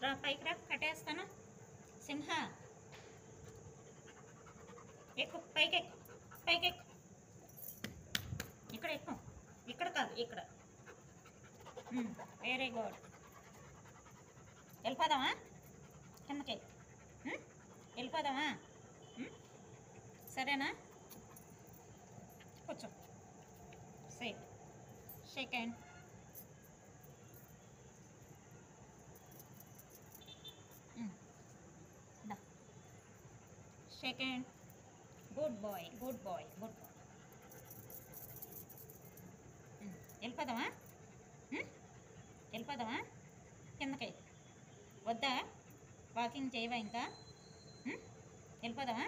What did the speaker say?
రా పైకి రా, కట్టేస్తాను. సింహ ఎక్కు, పైకి ఎక్కు, పైకి ఎక్కు. ఇక్కడ ఎక్కు, ఇక్కడ కాదు, ఇక్కడ. Very good. వెళ్ళిపోదామా కిందకి? వెళ్ళిపోదామా? సరేనా? కూర్చో. సైట్ second. Second. Good boy, good boy, good boy. వెళ్ళిపోదామా? వెళ్ళిపోదామా కిందకి? వద్దా? వాకింగ్ చేయవా ఇంకా? వెళ్ళిపోదామా?